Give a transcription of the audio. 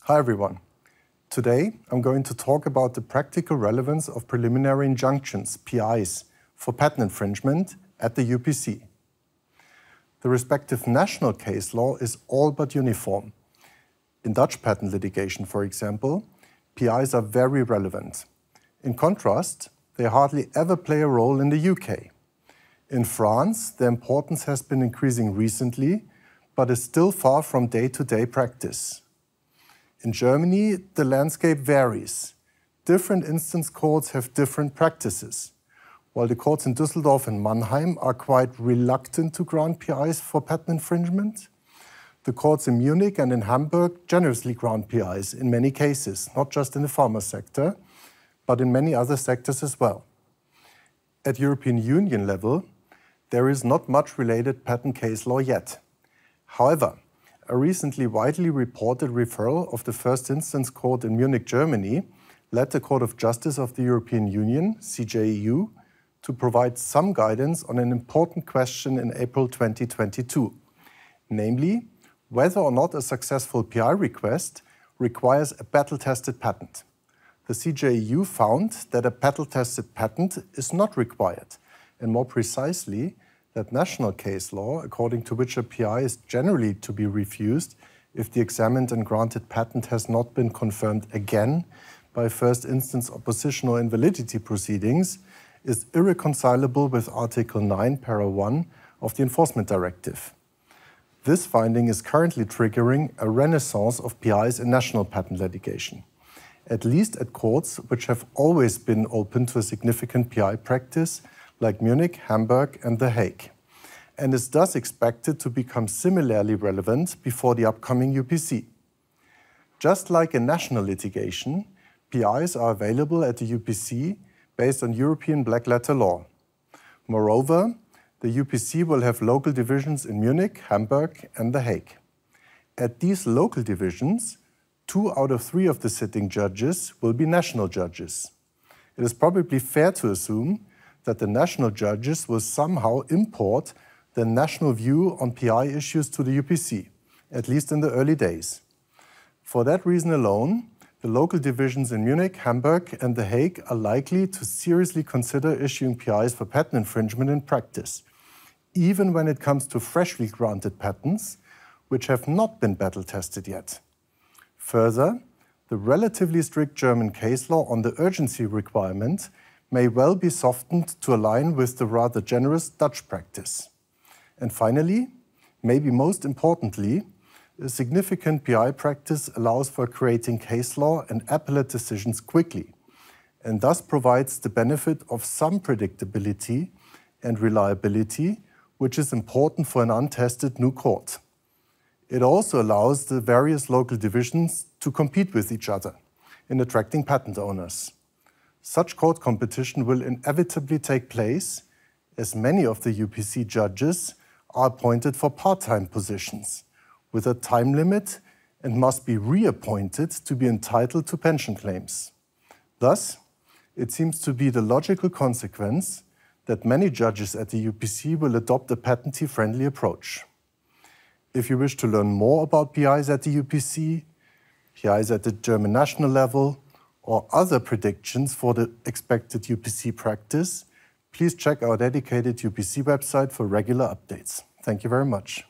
Hi everyone. Today I'm going to talk about the practical relevance of preliminary injunctions, PIs, for patent infringement at the UPC. The respective national case law is all but uniform. In Dutch patent litigation, for example, PIs are very relevant. In contrast, they hardly ever play a role in the UK. In France, their importance has been increasing recently, but is still far from day-to-day practice. In Germany, the landscape varies. Different instance courts have different practices. While the courts in Düsseldorf and Mannheim are quite reluctant to grant PIs for patent infringement, the courts in Munich and in Hamburg generously grant PIs in many cases, not just in the pharma sector, but in many other sectors as well. At European Union level, there is not much related patent case law yet. However, a recently widely reported referral of the first instance court in Munich, Germany, led the Court of Justice of the European Union, CJEU, to provide some guidance on an important question in April 2022, namely, whether or not a successful PI request requires a battle-tested patent. The CJEU found that a battle-tested patent is not required, and more precisely, that national case law, according to which a PI is generally to be refused if the examined and granted patent has not been confirmed again by first instance opposition or invalidity proceedings, is irreconcilable with Article 9, Para 1 of the Enforcement Directive. This finding is currently triggering a renaissance of PIs in national patent litigation, at least at courts which have always been open to a significant PI practice, like Munich, Hamburg, and The Hague, and is thus expected to become similarly relevant before the upcoming UPC. Just like in national litigation, PIs are available at the UPC based on European black letter law. Moreover, the UPC will have local divisions in Munich, Hamburg, and The Hague. At these local divisions, 2 out of 3 of the sitting judges will be national judges. It is probably fair to assume that the national judges will somehow import the national view on PI issues to the UPC, at least in the early days. For that reason alone, the local divisions in Munich, Hamburg, and The Hague are likely to seriously consider issuing PIs for patent infringement in practice, even when it comes to freshly granted patents, which have not been battle-tested yet. Further, the relatively strict German case law on the urgency requirement may well be softened to align with the rather generous Dutch practice. And finally, maybe most importantly, a significant PI practice allows for creating case law and appellate decisions quickly, and thus provides the benefit of some predictability and reliability, which is important for an untested new court. It also allows the various local divisions to compete with each other in attracting patent owners. Such court competition will inevitably take place, as many of the UPC judges are appointed for part-time positions, with a time limit, and must be reappointed to be entitled to pension claims. Thus, it seems to be the logical consequence that many judges at the UPC will adopt a patentee-friendly approach. If you wish to learn more about PIs at the UPC, PIs at the German national level, or other predictions for the expected UPC practice, please check our dedicated UPC website for regular updates. Thank you very much.